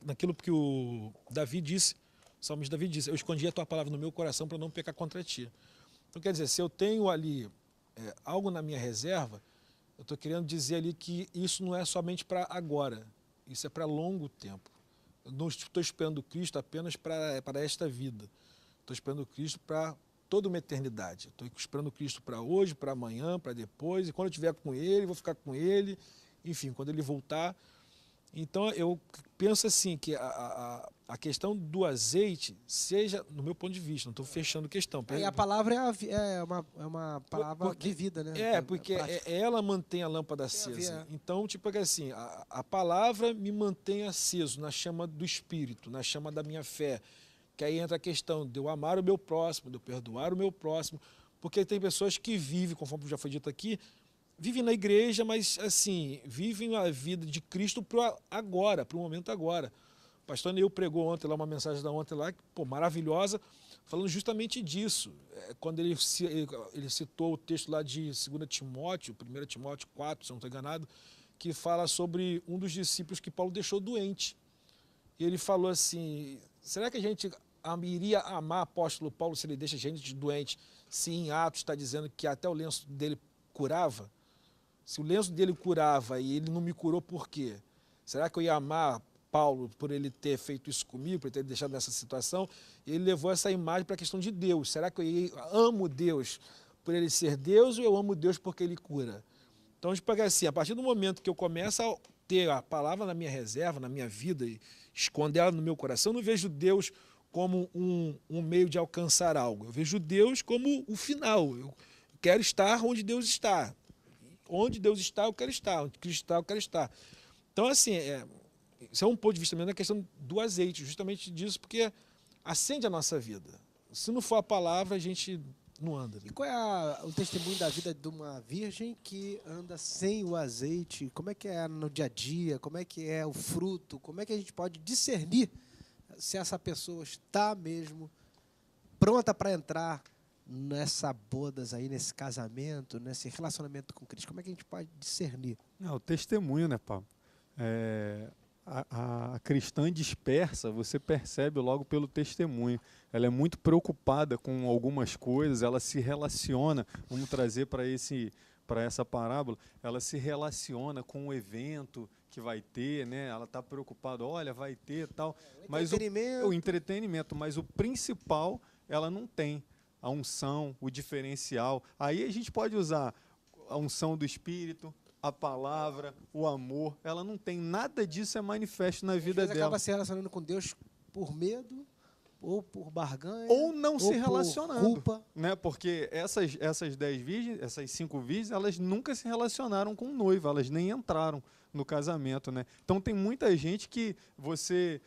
naquilo que o Davi disse. O salmista Davi disse: eu escondi a tua palavra no meu coração para não pecar contra ti. Então, quer dizer, se eu tenho ali algo na minha reserva, eu estou querendo dizer ali que isso não é somente para agora, isso é para longo tempo. Eu não estou esperando Cristo apenas para esta vida. Estou esperando Cristo para toda uma eternidade. Estou esperando Cristo para hoje, para amanhã, para depois, e quando eu estiver com Ele, vou ficar com Ele, enfim, quando Ele voltar. Então, eu penso assim, que a questão do azeite seja, no meu ponto de vista, não estou fechando questão. E a palavra é uma palavra de vida, né? Porque ela mantém a lâmpada acesa. Então, tipo assim, a palavra me mantém aceso na chama do Espírito, na chama da minha fé. Que aí entra a questão de eu amar o meu próximo, de eu perdoar o meu próximo. Porque tem pessoas que vivem, conforme já foi dito aqui, vivem na igreja, mas assim, vivem a vida de Cristo para agora, para o momento agora. O pastor Neil pregou ontem lá uma mensagem da ontem lá, maravilhosa, falando justamente disso. Quando ele citou o texto lá de 2 Timóteo, 1 Timóteo 4, se eu não estou enganado, que fala sobre um dos discípulos que Paulo deixou doente. E ele falou assim, será que a gente iria amar o apóstolo Paulo se ele deixa a gente doente, se em Atos está dizendo que até o lenço dele curava? Se o lenço dele curava e ele não me curou, por quê? Será que eu ia amar Paulo por ele ter feito isso comigo, por ele ter deixado nessa situação? E ele levou essa imagem para a questão de Deus. Será que eu amo Deus por ele ser Deus ou eu amo Deus porque ele cura? Então, a gente pega assim, a partir do momento que eu começo a ter a palavra na minha reserva, na minha vida, e esconder ela no meu coração, eu não vejo Deus como um meio de alcançar algo. Eu vejo Deus como o final. Eu quero estar onde Deus está. Onde Deus está, eu quero estar. Onde Cristo está, eu quero estar. Então, assim, isso é um ponto de vista mesmo na questão do azeite, justamente disso, porque acende a nossa vida. Se não for a palavra, a gente não anda. E qual é o testemunho da vida de uma virgem que anda sem o azeite? Como é que é no dia a dia? Como é que é o fruto? Como é que a gente pode discernir se essa pessoa está mesmo pronta para entrar nessa bodas aí, nesse casamento, nesse relacionamento com Cristo? Como é que a gente pode discernir? O testemunho, né, Paulo? A cristã dispersa, você percebe logo pelo testemunho. Ela é muito preocupada com algumas coisas, ela se relaciona, vamos trazer para essa parábola, ela se relaciona com o evento que vai ter, né? Ela está preocupada, olha, vai ter tal. Mas o entretenimento, mas o principal ela não tem. A unção, o diferencial. Aí a gente pode usar a unção do Espírito, a palavra, o amor. Ela não tem nada disso, é manifesto na vida dela. Acaba se relacionando com Deus por medo, ou por barganha, ou não se relacionando, culpa, né? Porque essas 10 virgens, essas 5 virgens, elas nunca se relacionaram com o noivo, elas nem entraram no casamento, né? Então tem muita gente que você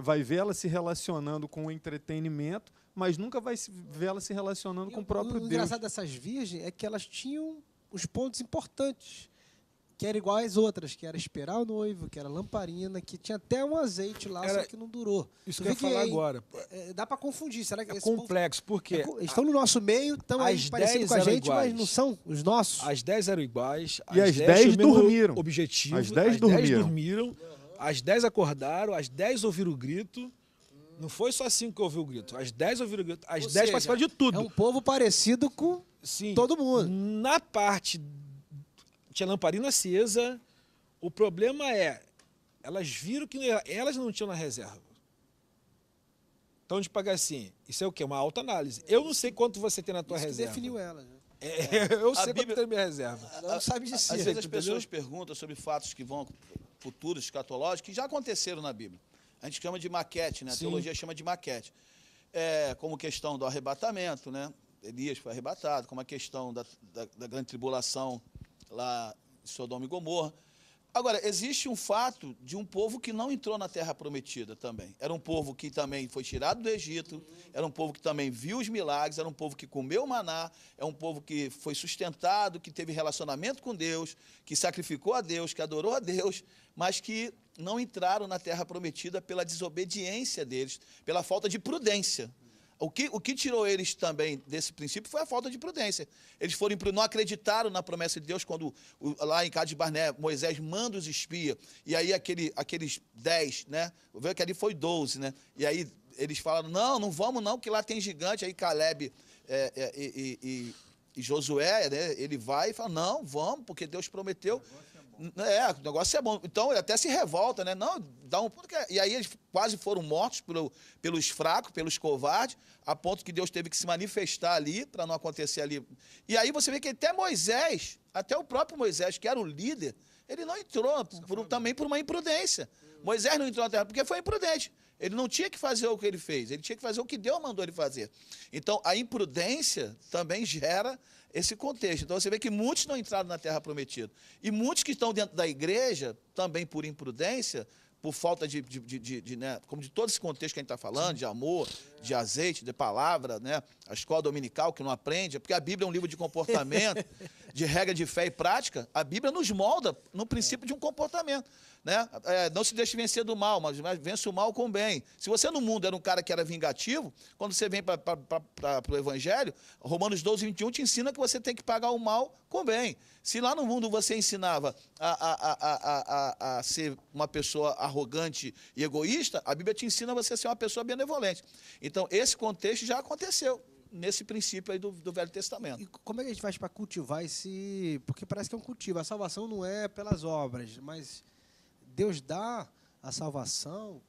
vai ver ela se relacionando com o entretenimento, mas nunca vai ver ela se relacionando com o próprio Deus. O engraçado dessas virgens é que elas tinham os pontos importantes, que era igual às outras, que era esperar o noivo, que era lamparina, que tinha até um azeite lá, só que não durou. Isso que eu ia falar agora. Dá para confundir. Será que é complexo, porque... estão no nosso meio, estão aí parecidos com a gente, iguais, mas não são os nossos. As 10 eram iguais. E as 10 dormiram. Objetivo, as 10 dormiram. As 10 acordaram, as 10 ouviram o grito. Não foi só 5 que ouviu o grito. As 10 ouviram o grito. As 10 participaram de tudo. É um povo parecido com todo mundo. Na parte... Tinha lamparina acesa. O problema elas viram que elas não tinham na reserva. Então, a gente paga assim, isso é o quê? Uma autoanálise. Eu não sei quanto você tem na tua reserva. Definiu ela. Né? Eu sei quanto tem na minha reserva. Ela não sabe de si. Às vezes as pessoas perguntam sobre fatos que vão futuros, escatológicos, que já aconteceram na Bíblia. a gente chama de maquete, né? A Sim. teologia chama de maquete. Como questão do arrebatamento, né? Elias foi arrebatado, como a questão da grande tribulação lá em Sodoma e Gomorra. Agora, existe um fato de um povo que não entrou na Terra Prometida também. Era um povo que também foi tirado do Egito, era um povo que também viu os milagres, era um povo que comeu maná, é um povo que foi sustentado, que teve relacionamento com Deus, que sacrificou a Deus, que adorou a Deus, mas que não entraram na Terra Prometida pela desobediência deles, pela falta de prudência. O que tirou eles também desse princípio foi a falta de prudência. Eles não acreditaram na promessa de Deus quando, lá em Cades Barné, Moisés manda os espias, e aí aqueles 10, né? Vê que ali foi 12, né? E aí eles falaram, não vamos não, que lá tem gigante. Aí Caleb e Josué, né? Ele vai e fala, não, vamos, porque Deus prometeu. O negócio é bom. Então, ele até se revolta, né? Não, dá um... E aí eles quase foram mortos pelos fracos, pelos covardes, a ponto que Deus teve que se manifestar ali, para não acontecer ali. E aí você vê que até o próprio Moisés, que era o líder, ele não entrou, também por uma imprudência. Moisés não entrou na terra porque foi imprudente. Ele não tinha que fazer o que ele fez, ele tinha que fazer o que Deus mandou ele fazer. Então, a imprudência também gera esse contexto. Então, você vê que muitos não entraram na Terra Prometida. E muitos que estão dentro da igreja, também por imprudência, por falta né, como de todo esse contexto que a gente está falando, de amor, de azeite, de palavra, né, a escola dominical que não aprende, porque a Bíblia é um livro de comportamento, de regra de fé e prática. A Bíblia nos molda no princípio de um comportamento. Né? Não se deixe vencer do mal, mas vence o mal com o bem. Se você no mundo era um cara que era vingativo, quando você vem para o Evangelho, Romanos 12, 21 te ensina que você tem que pagar o mal com o bem. Se lá no mundo você ensinava a ser uma pessoa arrogante e egoísta, a Bíblia te ensina você a ser uma pessoa benevolente. Então, esse contexto já aconteceu nesse princípio aí do Velho Testamento. E como é que a gente faz para cultivar esse... Porque parece que é um cultivo. A salvação não é pelas obras, mas Deus dá a salvação,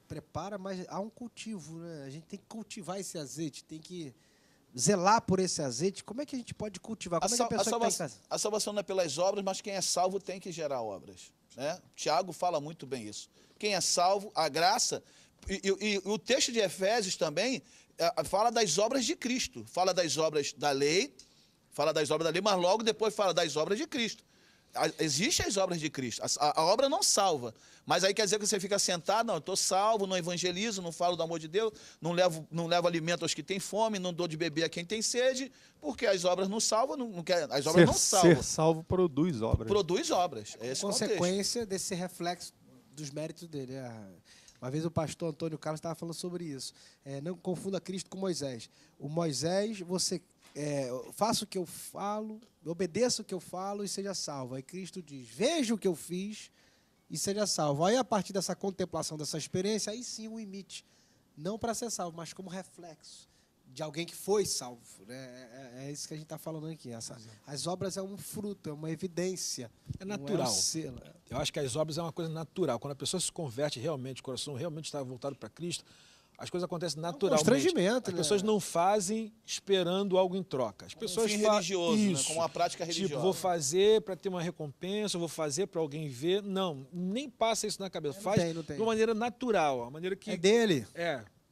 prepara, mas há um cultivo, né? A gente tem que cultivar esse azeite, tem que zelar por esse azeite. Como é que a gente pode cultivar? Como é que a pessoa que está em casa? A salvação não é pelas obras, mas quem é salvo tem que gerar obras. Né? Tiago fala muito bem isso. Quem é salvo, a graça... E o texto de Efésios também fala das obras de Cristo. Fala das obras da lei, mas logo depois fala das obras de Cristo. Existem as obras de Cristo. A obra não salva. Mas aí quer dizer que você fica sentado, não, eu estou salvo, não evangelizo, não falo do amor de Deus, não levo alimento aos que têm fome, não dou de beber a quem tem sede, porque as obras não salvam, as obras não salvam. Ser salvo produz obras. Produz obras. É esse consequência desse reflexo dos méritos dele. Uma vez o pastor Antônio Carlos estava falando sobre isso. Não confunda Cristo com Moisés. O Moisés, você faça o que eu falo, obedeça o que eu falo e seja salvo. Aí Cristo diz, veja o que eu fiz e seja salvo. Aí, a partir dessa contemplação, dessa experiência, aí sim o imite. Não para ser salvo, mas como reflexo de alguém que foi salvo. Né? É isso que a gente está falando aqui. As obras é um fruto, é uma evidência. É natural. Selo. Eu acho que as obras é uma coisa natural. Quando a pessoa se converte realmente, o coração realmente está voltado para Cristo, as coisas acontecem naturalmente. Constrangimento, as pessoas não fazem esperando algo em troca. As pessoas fim religioso, isso, né? Como uma prática religiosa. Tipo, vou fazer para ter uma recompensa, vou fazer para alguém ver. Não, nem passa isso na cabeça. Faz de uma maneira natural, uma maneira que... É dele.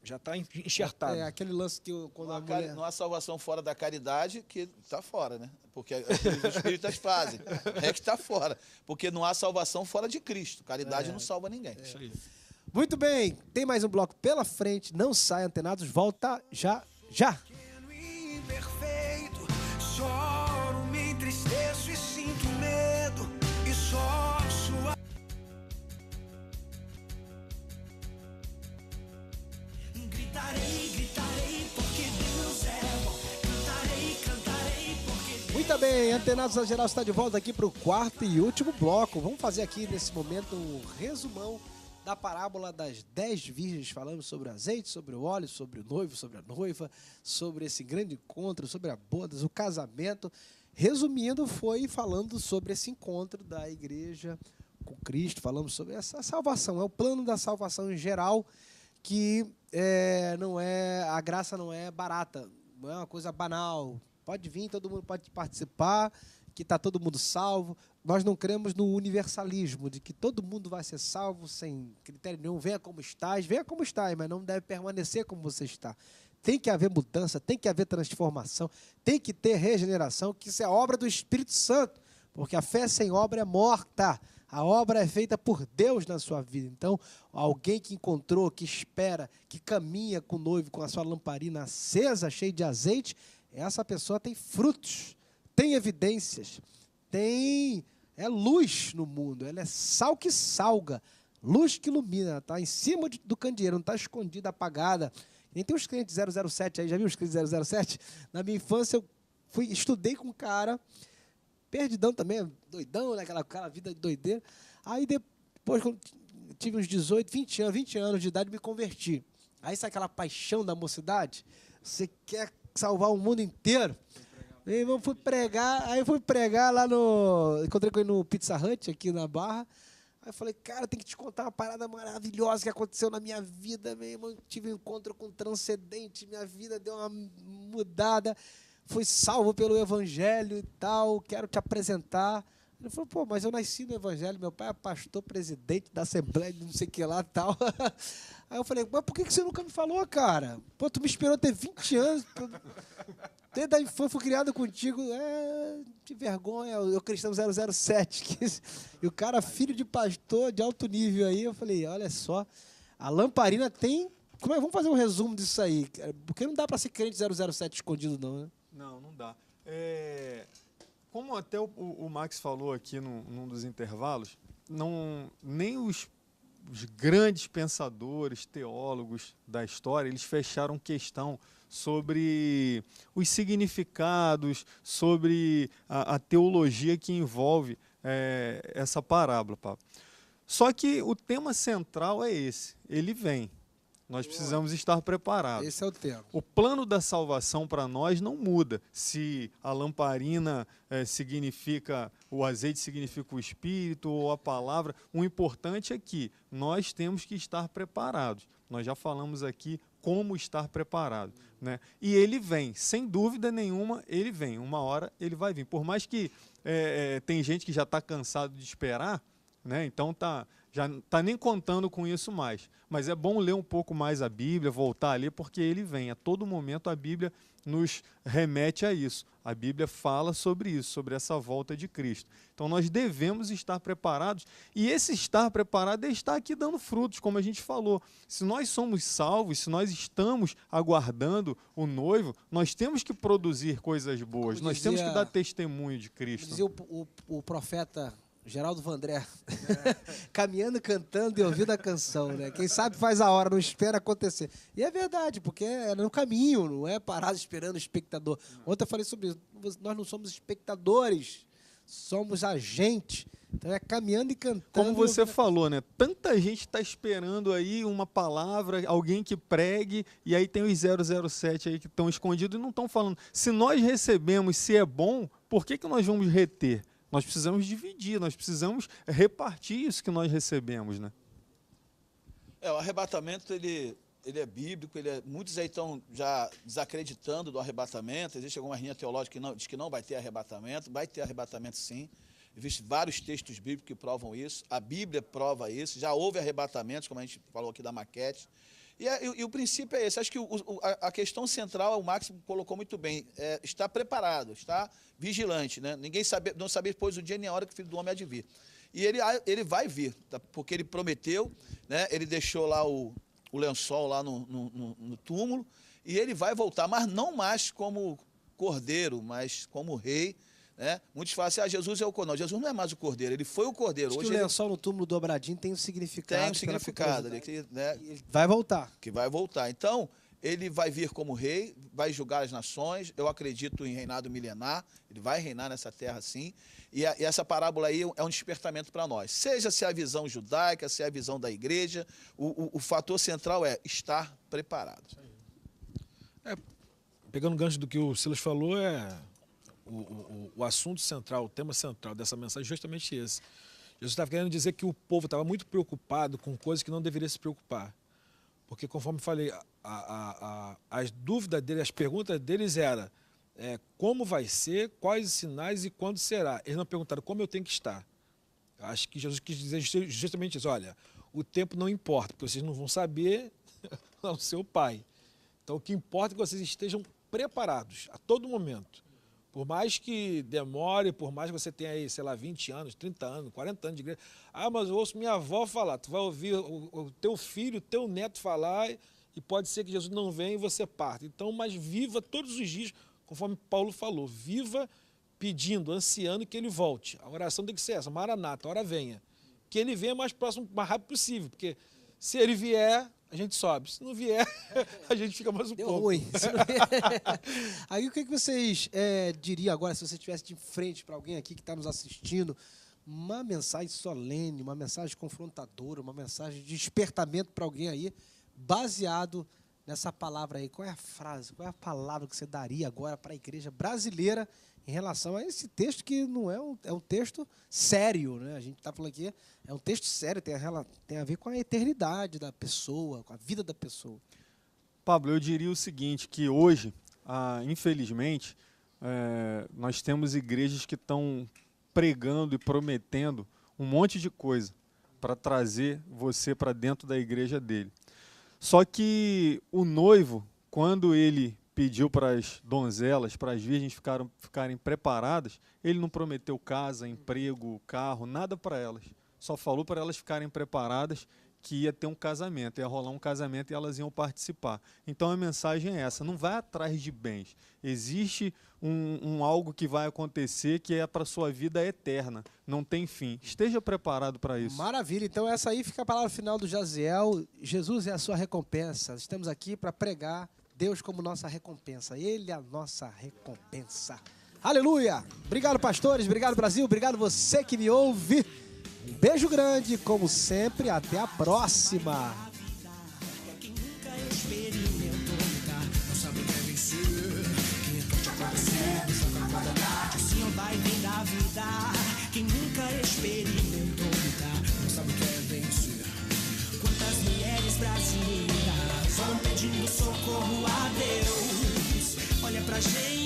Já está enxertado. Aquele lance que quando não há salvação fora da caridade, que está fora, né? Porque os espíritas fazem. É que está fora. Porque não há salvação fora de Cristo. Caridade não salva ninguém. Isso aí. Muito bem, tem mais um bloco pela frente. Não sai, antenados, volta já. Imperfeito, choro, me entristeço e sinto medo. E só sua. Gritarei, porque Deus é bom. Cantarei, porque. Muito bem, Antenados na Geral está de volta aqui para o quarto e último bloco. Vamos fazer aqui nesse momento um resumão da parábola das 10 virgens, falando sobre o azeite, sobre o óleo, sobre o noivo, sobre a noiva, sobre esse grande encontro, sobre a bodas, o casamento. Resumindo, foi falando sobre esse encontro da igreja com Cristo, falamos sobre essa salvação, é o plano da salvação em geral, que a graça não é barata, não é uma coisa banal. Pode vir, todo mundo pode participar, que está todo mundo salvo. nós não cremos no universalismo, de que todo mundo vai ser salvo sem critério nenhum. Venha como estás, mas não deve permanecer como você está. Tem que haver mudança, tem que haver transformação, tem que ter regeneração, que isso é obra do Espírito Santo, porque a fé sem obra é morta. A obra é feita por Deus na sua vida. Então, alguém que encontrou, que espera, que caminha com o noivo, com a sua lamparina acesa, cheia de azeite, essa pessoa tem frutos, tem evidências, é luz no mundo, ela é sal que salga, luz que ilumina, ela está em cima do candeeiro, não está escondida, apagada. Nem tem os crentes 007 aí, já viu os crentes 007? Na minha infância, eu estudei com um cara, perdidão também, doidão, né? Aquela vida de doideira. Aí depois, quando tive uns 18, 20 anos de idade, me converti. Aí sabe aquela paixão da mocidade? Você quer salvar o mundo inteiro? Meu irmão, fui pregar lá encontrei com ele no Pizza Hut, aqui na Barra. Aí eu falei, cara, tem que te contar uma parada maravilhosa que aconteceu na minha vida, meu irmão. Tive um encontro com o transcendente, minha vida deu uma mudada. Fui salvo pelo Evangelho e tal, quero te apresentar. Ele falou, pô, mas eu nasci no Evangelho, meu pai é pastor, presidente da Assembleia de não sei o que lá e tal. Aí eu falei, mas por que você nunca me falou, cara? Pô, tu me esperou ter 20 anos. Desde a infância fui criado contigo. De vergonha, eu cristão 007. E o cara, filho de pastor de alto nível aí. Eu falei, olha só, a lamparina tem... Vamos fazer um resumo disso aí. Porque não dá para ser crente 007 escondido, não, né? Não dá. Como até o Max falou aqui num dos intervalos, nem os grandes pensadores, teólogos da história, eles fecharam questão sobre os significados, sobre a teologia que envolve essa parábola, Pablo. Só que o tema central é esse, ele vem. Nós precisamos estar preparados. Esse é o tema. O plano da salvação para nós não muda. Se a lamparina significa, o azeite significa o Espírito ou a palavra, o importante é que nós temos que estar preparados. Nós já falamos aqui como estar preparado, né? E ele vem, sem dúvida nenhuma, ele vem. Uma hora ele vai vir. Por mais que tem gente que já está cansado de esperar, né? Então já não está nem contando com isso mais. Mas é bom ler um pouco mais a Bíblia, voltar a ler, porque ele vem. A todo momento a Bíblia nos remete a isso. A Bíblia fala sobre isso, sobre essa volta de Cristo. Então nós devemos estar preparados. E esse estar preparado é estar aqui dando frutos, como a gente falou. Se nós somos salvos, se nós estamos aguardando o noivo, nós temos que produzir coisas boas. Nós temos que dar testemunho de Cristo. Dizia o profeta Geraldo Vandré, caminhando, cantando e ouvindo a canção, né? Quem sabe faz a hora, não espera acontecer. E é verdade, porque é no caminho, não é parado esperando o espectador. Ontem eu falei sobre isso, nós não somos espectadores, somos agentes. Então é caminhando e cantando. Como você falou, né? Tanta gente está esperando aí uma palavra, alguém que pregue, e aí tem os 007 aí que estão escondidos e não estão falando. Se nós recebemos, se é bom, por que nós vamos reter? Nós precisamos dividir, nós precisamos repartir isso que nós recebemos, né? O arrebatamento, ele é bíblico, muitos aí estão já desacreditando do arrebatamento. Existe alguma linha teológica que diz que não vai ter arrebatamento sim. Existem vários textos bíblicos que provam isso, a Bíblia prova isso, já houve arrebatamentos, como a gente falou aqui da maquete. E o princípio é esse. Acho que a questão central, o Max colocou muito bem, estar preparado, estar vigilante, né? Ninguém não sabia depois do dia nem a hora que o Filho do Homem há de vir. E ele vai vir, tá? Porque ele prometeu, né? Ele deixou lá o lençol lá no túmulo, e ele vai voltar, mas não mais como cordeiro, mas como rei. Né? Muitos falam assim, Jesus é o cordeiro. Não, Jesus não é mais o cordeiro, ele foi o cordeiro. Acho hoje que o lençol no túmulo dobradinho tem um significado. Tem um significado. Né? Ele vai voltar. Que vai voltar. Então, ele vai vir como rei, vai julgar as nações. Eu acredito em reinado milenar. Ele vai reinar nessa terra, sim. E essa parábola aí é um despertamento para nós. Seja se a visão judaica, se a visão da igreja, o fator central é estar preparado. Pegando o gancho do que o Silas falou, o assunto central, o tema central dessa mensagem é justamente esse. Jesus estava querendo dizer que o povo estava muito preocupado com coisas que não deveria se preocupar. Porque, conforme falei, as dúvidas deles, as perguntas deles eram: como vai ser, quais os sinais e quando será. Eles não perguntaram como eu tenho que estar. Eu acho que Jesus quis dizer justamente isso. Olha, o tempo não importa, porque vocês não vão saber o seu Pai. Então, o que importa é que vocês estejam preparados a todo momento. Por mais que demore, por mais que você tenha aí, sei lá, 20 anos, 30 anos, 40 anos de igreja. Ah, mas eu ouço minha avó falar. Tu vai ouvir o teu filho, o teu neto falar e pode ser que Jesus não venha e você parte. Então, mas viva todos os dias, conforme Paulo falou. Viva pedindo, ansiando que ele volte. A oração tem que ser essa, Maranata, a hora venha. Que ele venha mais próximo, mais rápido possível. Porque se ele vier, a gente sobe. Se não vier, a gente fica mais um Deu pouco. ruim. Aí o que vocês diriam agora, se você estivesse de frente para alguém aqui que está nos assistindo, uma mensagem solene, uma mensagem confrontadora, uma mensagem de despertamento para alguém aí, baseado nessa palavra aí. Qual é a frase, qual é a palavra que você daria agora para a igreja brasileira em relação a esse texto que não é um texto sério, né? A gente está falando aqui, é um texto sério, tem a ver com a eternidade da pessoa, com a vida da pessoa. Pablo, eu diria o seguinte, que hoje, infelizmente, nós temos igrejas que estão pregando e prometendo um monte de coisa para trazer você para dentro da igreja dele. Só que o noivo, quando ele pediu para as donzelas, para as virgens ficarem preparadas, ele não prometeu casa, emprego, carro, nada para elas. Só falou para elas ficarem preparadas que ia ter um casamento, ia rolar um casamento e elas iam participar. Então a mensagem é essa, não vai atrás de bens. Existe algo que vai acontecer que é para a sua vida eterna, não tem fim. Esteja preparado para isso. Maravilha, então essa aí fica a palavra final do Jaziel. Jesus é a sua recompensa. Estamos aqui para pregar Deus como nossa recompensa. Ele é a nossa recompensa. Aleluia! Obrigado, pastores. Obrigado, Brasil. Obrigado você que me ouve. Um beijo grande, como sempre. Até a próxima. Quem nunca experimentou lutar, não sabe o que é vencer. Quem pode acontecer, não sabe quando dar. Assim vai vir da vida. Quem nunca experimentou lutar, não sabe o que é vencer. Quantas mulheres brasileiras vão pedindo socorro a Deus. Olha pra gente.